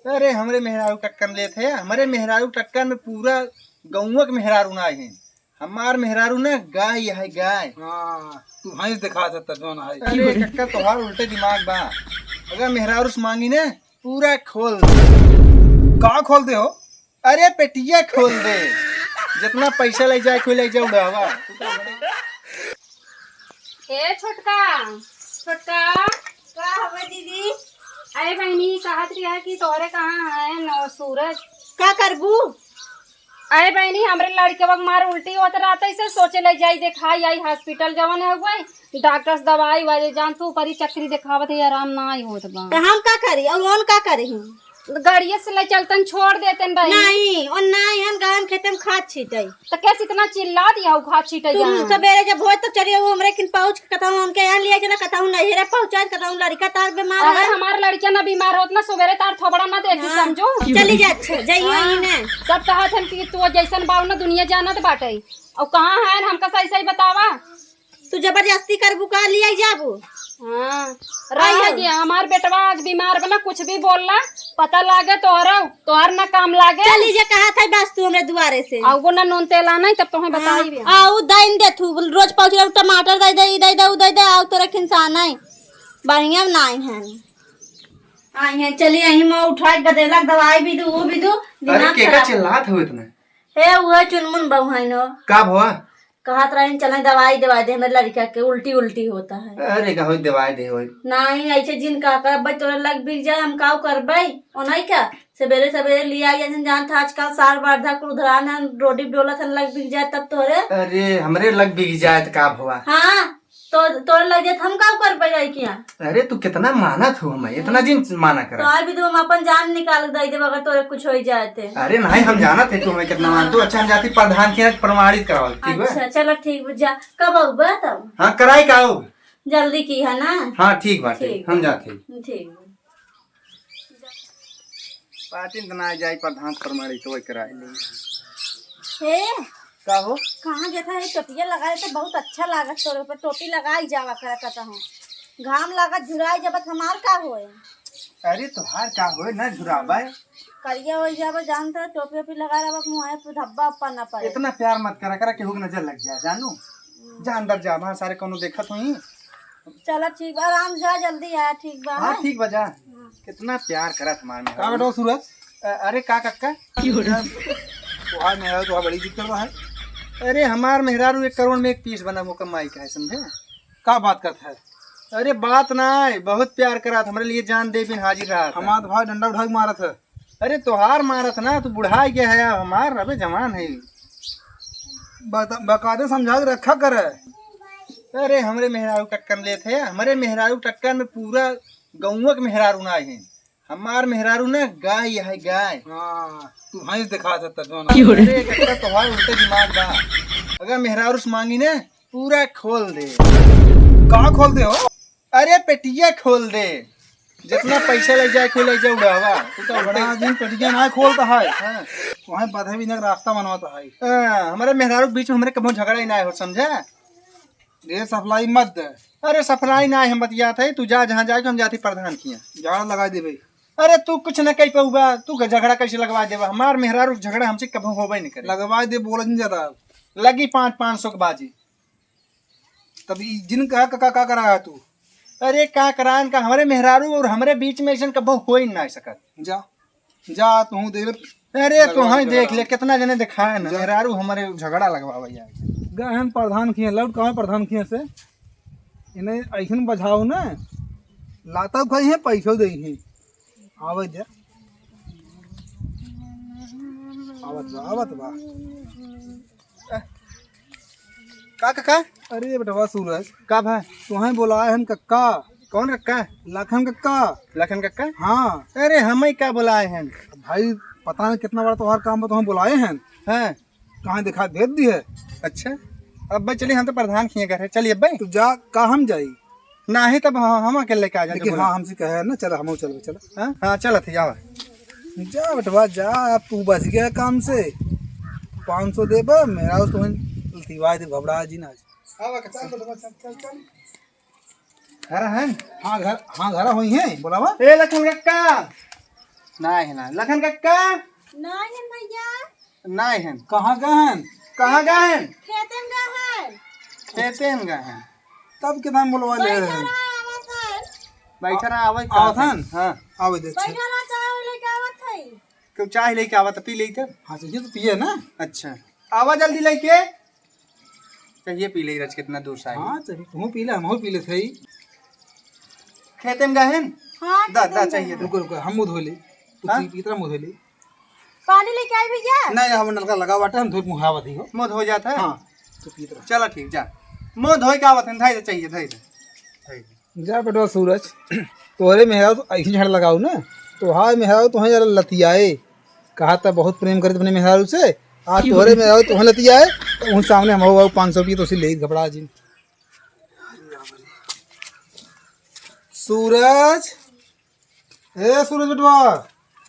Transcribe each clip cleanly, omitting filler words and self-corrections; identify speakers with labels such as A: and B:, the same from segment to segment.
A: अरे हमरे मेहरारू टक्कर ले थे, हमारे मेहरारू टक्कर में पूरा गौवा के मेहरारू ना है। हमार मेहरारू ना गाय है गाय।
B: हाँ तू भैंस दिखा सकता जोन है।
A: अरे टक्कर तोहार उल्टे दिमाग बा। अगर मेहरारू से मांगी ने पूरा खोल दे।
B: का खोल दे हो?
A: अरे पेटिया खोल दे, जितना पैसा ले जाए कोई ले जाए उड़ावा।
C: ए छोटका छोटका
D: का हवे दीदी?
C: अरे बहनी कहत रही है कि तोहरे कहाँ है न सूरज?
D: का करबू?
C: अरे बहनी हमरे लड़के वक्त मार उल्टी होता रहता इसे सोचे ले जाई दिखाई आई हॉस्पिटल जवन है हुए डॉक्टर से दवाई वाले जान तू परी चक्री दिखावत है आराम ना आई होत बा।
D: तो हम का करी और उन का करी?
C: गाड़िया से ले चलतन छोड़ देतन बहनी।
D: नहीं और नहीं हम गान खेते में खाद छीटई।
C: तो कैसे इतना चिल्ला दिया खा छीटे
D: तुम सवेरे जब होत तो चलिए वो हमरे किन पहुंच कताऊ उनके यहाँ लिया चला कताऊ नहीं रे पहुंचा कताऊ लड़का तार बीमार
C: अगर
D: है।
C: हमारे लड़कियां ना बीमार होत ना सवेरे तार थोबड़ा ना देखी समझो।
D: चली जा अच्छा जाइए ही ने
C: सब कहत हन कि तू जैसन बाऊ ना दुनिया जानत बाटे और कहाँ है हमका सही सही बतावा।
D: तू जबरदस्ती करबू का लिया जाबू?
C: हाँ रही जी हमार बेटवा आज बीमार बना कुछ भी बोलला पता लागे तोहर ना काम लागे।
D: चली जा कहा था बस तू हमरे दुआरे से
C: और वो ना नून तेल आना तब तुम्हें बताई भी।
D: आऊ दाइन दे तू रोज पहुंच रहा टमाटर दे दे दे दे दे दे आऊ तोरा किसान है बढ़िया नहीं है आई है। चलिए यही में उठाई बदेलक दवाई भी दू वो भी दू।
A: अरे केका चिल्लात हो इतना?
D: हे वो चुनमुन बहु है नो
A: का भवा?
D: कहत रहे चले दवाई दे हमारे लड़का के उल्टी उल्टी होता है।
A: अरे का होई दवाई दे होई
D: नहीं ऐसे जिन का करबै तोरे लग बिक जाए हम काऊ करबै और नहीं का सवेरे सवेरे लिया जान था आजकल साल बारधा कुधरान है रोडी डोला था लग बिक जाए तब तोरे।
A: अरे हमरे लग बिक जाए का भवा?
D: हाँ तो तोरे लग जाए हम काऊ करबै लड़कियां।
A: अरे तू कितना मानत हो हमें, इतना जिन माना कर।
D: तो आज भी तुम अपन जान निकाल दे दे अगर तोरे कुछ हो जाए थे।
A: अरे नहीं हम जाना थे तुम्हें कितना मान तू। अच्छा हम जाती प्रधान की प्रमाणित कराओ ठीक है?
D: अच्छा चलो ठीक जा कब आऊबा तब?
A: हाँ कराई का आओ
D: जल्दी की है ना?
A: हाँ ठीक बात
D: ठीक।
A: हम जाते
D: ठीक
A: पार्टी ना जाए प्रधान प्रमाणित तो वही कराई।
D: हे
A: का हो?
D: कहाँ जाता है टोपिया लगाए तो बहुत अच्छा लागत तोरे ऊपर टोपी लगाई जावा कर कहता हूँ घाम लागत झुराई जबत हमार का होए।
A: अरे तुहार का होए ना झुराबा
D: करिया हो जावा जानता है टोपी ओपी लगा रहा मुँह पे धब्बा उप्पा ना पड़े।
A: इतना प्यार मत करा करा केहू के नजर लग जाए जानू जा अंदर जा वहाँ सारे कोनो देखत हुई।
D: चलो ठीक बा आराम जा जल्दी आया ठीक बा।
A: हाँ ठीक बजा कितना प्यार करा तुम्हारे में।
B: का बेटा सूरज?
A: अरे का कक्का
B: तुहार मेरा तो बड़ी दिक्कत है।
A: अरे हमार मेहरारू 1 करोड़ में 1 पीस बना वो कमाई का है समझे?
B: का बात करता है?
A: अरे बात ना है बहुत प्यार करा था हमारे लिए जान दे बिन हाजिर रहा था।
B: हमारा भाई डंडा उठा के मारा था।
A: अरे तोहार मारत ना तू बुढ़ा गया है हमार अबे जवान है।
B: बकायदे समझा के रखा कर।
A: अरे हमरे मेहरारू टक्कर ले थे, हमारे मेहरारू टक्कर में पूरा गौवा के मेहरारू ना है। हमार मेहरारू ना गाय है गाय।
B: हाँ तू भैंस दिखा सकता जोन।
A: अरे कक्का तोहार उल्टे दिमाग बा। अगर मेहरारू से मांगी ने पूरा खोल दे।
B: का खोल दे हो?
A: अरे पेटिया खोल दे, जितना पैसा ले जाए कोई ले जाए उड़ावा। तू तो
B: बड़ा दिन पेटिया ना खोलता है।
A: हाँ।
B: वहाँ बधे भी रास्ता बनवाता है।
A: हाँ, हमारे मेहरारू के बीच में हमारे कभी झगड़ा ही ना हो समझा?
B: ये सप्लाई मत दे।
A: अरे सफलाई ना है हम बतियात है तू जा जहाँ जाए हम जाती प्रधान किया
B: झाड़ लगा दे भाई।
A: अरे तू कुछ न कह पाऊगा तू झगड़ा कैसे लगवा देवा? हमार मेहरारू झगड़ा हमसे कभी होबे नहीं करे।
B: लगवा दे बोला नहीं जाता।
A: लगी 500 की बाजी।
B: तब जिन का कराया तू?
A: अरे का करान का हमारे मेहरारू और हमारे बीच में ऐसा कभी हो ही ना सकत।
B: जा जा तू देख ले।
A: अरे तू हाँ देख ले कितना जने दिखाए ना मेहरारू हमारे झगड़ा लगवा भैया।
B: गहन प्रधान किए लौट कहाँ प्रधान किए से इन्हें ऐसा बझाओ ना लाता कहीं है पैसों दे ही आवत जा आवत बा।
A: का काका?
B: अरे बेटवा सूरज
A: का भाई
B: तुम्हें बुलाए हम कक्का।
A: कौन कक्का?
B: लखन कक्का।
A: लखन कक्का?
B: हाँ
A: अरे हम ही क्या बुलाए हैं
B: भाई पता नहीं कितना बड़ा तुम्हारा काम है तुम्हें बुलाए हैं।
A: हाँ
B: कहाँ दिखा भेज दी है।
A: अच्छा अब भाई चलिए हम तो प्रधान किए घर है चलिए अब भाई
B: तू जा का हम जाई
A: ना है तब हम अकेले लेके आ जाएंगे।
B: लेकिन हाँ हमसे कहे ना चलो हम चलो चलो।
A: हाँ हाँ चलो थे जाओ
B: जा बेटवा जा अब तू बच गया काम से 500 दे बा मेरा उस तुम्हें दे घबरा जी ना।
A: घर है?
B: हाँ घर हुई है बोला बा।
A: ए लखन कक्का नहीं है ना लखन कक्का
D: नहीं है भैया,
A: नहीं है।
B: कहाँ गए हैं?
A: कहाँ गए हैं?
D: खेते में गए हैं।
A: खेते में गए हैं।
B: तब के नाम बोलवा ले रहे हैं।
A: बैठा रहा आवत
B: आवत हन?
A: हाँ
B: आवे दे अच्छा।
D: बैठा चाय लेके आवत है।
A: क्यों चाय लेके आवत पी लेते।
B: हाँ चाहिए तो पिए ना।
A: अच्छा आवा जल्दी लेके चाहिए पी ले रज कितना दूर से आई।
B: हाँ चाहिए तुम पी ले हम पी ले थे।
A: खेते में गए हैं।
D: हाँ
A: दा चाहिए तो।
B: रुको रुको हम मुँह धो ले। तू
A: हाँ?
B: पी तरह मुँह धो ले।
D: पानी लेके आई भैया।
B: नहीं हम नलका लगा बाटे हम धोई मुँह आवत ही हो।
A: मुँह धो जाता है।
B: हाँ तो पी तरह।
A: चलो ठीक जा मुँह धोई के आवत है धाई चाहिए धाई
B: जा बेटा सूरज तोहरे मेहरारू तो ऐसी झाड़ लगाऊ ना तो हाँ मेहरारू तुम्हें जरा लतियाए कहा था बहुत प्रेम करे अपने मेहरारू से आज तोहरे मेहरारू तुम्हें लतियाए तो उन सामने हम हो 500 की तो उसी ले घबरा जी। सूरज ए सूरज बेटवा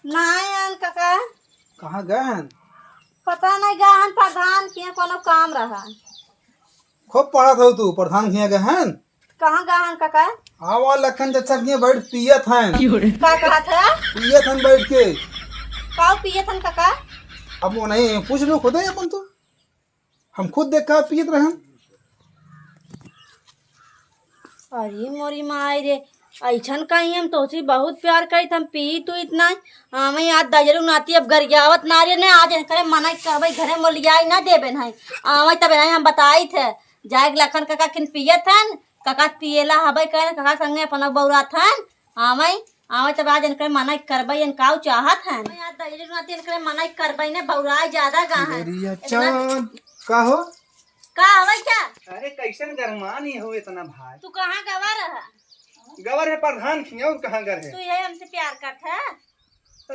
D: नहीं आन काका,
B: कहाँ गए हैं?
D: पता नहीं गहन प्रधान किया कोनो काम रहा।
B: खूब पढ़ा था तू प्रधान खिया गए हैं।
D: कहाँ गहन काका?
B: आवा लखन चचा के बैठ पियत हैं
D: का कहा था?
B: पियत हैं बैठ के।
D: काऊ पिए थन काका?
B: अब वो नहीं पूछ लो खुद है अपन तो हम खुद देखा पियत रहे।
D: अरे मोरी माई रे, ऐसन कहीं हम तोसी बहुत प्यार करी हम पी तू इतना हमें याद दजरू नाती अब गरियावत नारी ने आज करे मना कहबे घरे मोलियाई ना देबे नहीं आवे तबे नहीं हम बताई थे जाए लखन काका किन पिए थन काका पिएला हबे करे काका संगे अपन बौरा थन आवे आवे तब आज इनके मना करबे इन काऊ चाहत हन याद दजरू नाती इनके मना करबे ने बौराई ज्यादा गाहन
B: चांद का हो
D: का हवे क्या?
A: अरे कैसन गरमान ही हो इतना भाई।
D: तू कहाँ गवा रहा?
A: गवर है प्रधान खिया और कहाँ घर है।
D: तू ये हमसे प्यार करत है?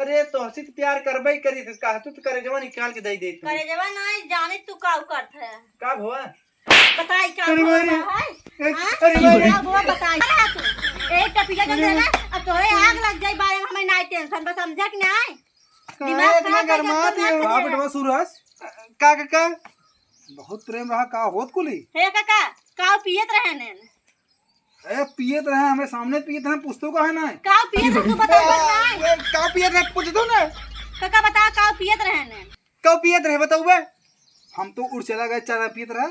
A: अरे तो हसी तो प्यार करबे करी थे कहा तू तो करे जवान निकाल के दे दे तू।
D: करे जवा नहीं जाने तू काऊ करत है
A: कब हुआ
D: बताई का
A: अरे
D: हुआ
A: मेरी-
D: है?
A: अरे मेरी-
D: हाँ, वो बताई तू एक टपिया जो देना अब तोरे आग लग जाई बारे में हमें नहीं टेंशन बस समझा कि नहीं
A: कहाँ इतना गरमात है
B: का बेटवा सूरज
A: का
B: बहुत प्रेम रहा का होत कुली
D: हे काका काऊ पियत रहे ने
B: ए पियत रहे हमें सामने पियत रहे पुस्तक का है ना
D: काऊ पियत रहे, तू बता नहीं
A: का पियत रहे पूछ दो ना
D: काका बता काऊ पियत रहे ने
A: कब पियत रहे बताऊ बे।
B: हम तो उड़ चला गए चाय पियत रहे।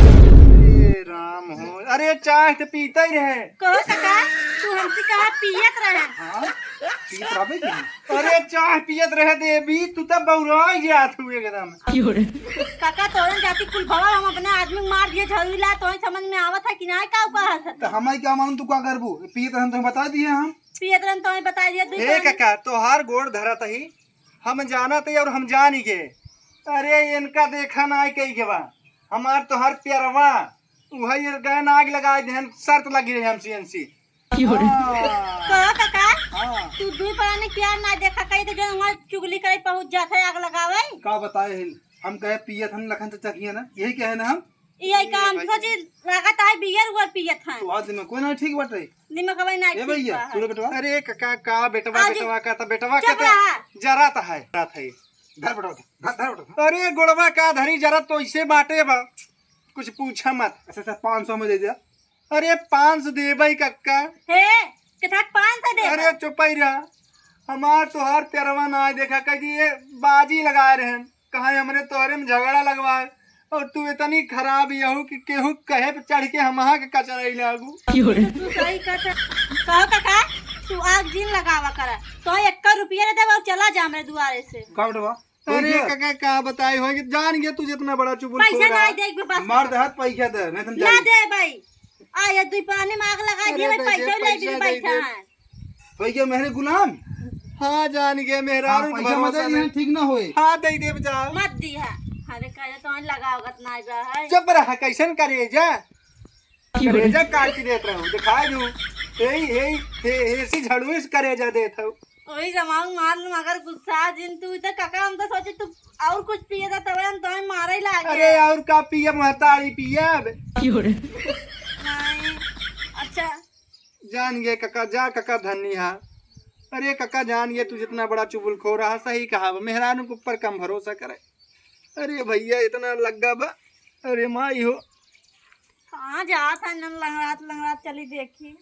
A: अरे राम हो अरे चाय तो पीता ही रहे।
D: कहो काका तू हमसे कहा पियत रहे
B: हाँ पियत रहे की
A: अरे चाय पियत रहे देवी तू तो बौराई जात हुए एकदम।
D: काका तोरन जाति कुल भवा हम अपने आदमी को मार दिए झड़ीला तो समझ में आवत है कि नहीं काऊ कहा था
B: तो हमारी क्या मालूम तू क्या करबू पियत रहे तो बता दिए हम
D: पियत रहे तो बता दिया तू
A: हे काका तोहार गोड़ धरत ही हम जाना थे और हम जान ही गए। अरे इनका देखा ना आई कही के बा हमार तोहार प्यारवा वही गहन आग लगा दे शर्त लगी रही हमसे इनसी।
D: कहो काका
A: हाँ
D: तू दूर पराने प्यार ना देखा कहीं तो जो वहाँ चुगली करे पहुंच जाता है आग लगावे
B: का बताए हिल हम कहे पियत हम लखन चचा किया ना यही कहे ना हम
D: ये काम सोची लागत है बियर हुआ पियत है
B: तो आज में कोई ना ठीक बाटे
D: निमक भाई ना
B: ए भैया सूरज बेटवा
A: अरे काका का बेटवा
D: आज-
A: बेटवा का तो बेटवा
D: चुप
A: का
D: रहा।
A: जरा था है
B: धर बेटवा धर बेटवा
A: अरे गोड़वा का धरी जरा तो इसे बाटे बा कुछ पूछा मत।
B: अच्छा 500 में दे दिया।
A: अरे 500 देबई कक्का।
D: हे कितना 500 दे
A: अरे चुपई रहा हमार तोहार प्यारवा ना देखा कही ये बाजी लगा रहे हैं कहा हमरे तोहरे में झगड़ा लगवाए और तू इतनी खराब यहू कि केहू कहे पे चढ़ के हम के कचरा लागू।
D: तू सही कहता कहो काका तू आग जिन लगावा कर तो 1 रुपया दे देबो चला जा हमरे दुआरे से
B: का बेटवा
A: अरे काका का बताई हो जान गया तू जितना बड़ा चुबुल
D: पैसा नहीं देख बस
B: मार दे हाथ पैसा दे नहीं तुम
D: ना
B: जाई
D: दे भाई आया दुई पानी में आग लगा दिए
A: अरे
D: भाई पैसा
A: दे,
D: ले भी
A: पैसा दे,
D: बैठा
A: दे।
D: है
B: पैसा मेरे गुलाम
A: हाँ जान गए मेहरा
B: हाँ, पैसा मत दे ठीक ना होए
A: हाँ दे दे जा
D: मत दी है अरे कहे तो लगाओ ना जा है
A: चुप रहा कैसन करेजा करेजा काट के देत रहूं दिखा दू ऐसी झड़ू करेजा देत हूं
D: वही जमाऊ मार लूं मगर गुस्सा जिन तू इधर काका हम तो सोचे तू और कुछ पिए था तब हम तो मारे ही लागे
A: अरे और का पिया महतारी पिया
D: नहीं अच्छा
A: जान गए कका जा कका धन्नी हा अरे कका जान गए तू जितना बड़ा चुगल खो रहा सही कहा मेहरानू के ऊपर कम भरोसा करे। अरे भैया इतना लगा बा अरे माई हो
D: कहाँ जा था लंगड़ात लंगड़ात चली देखी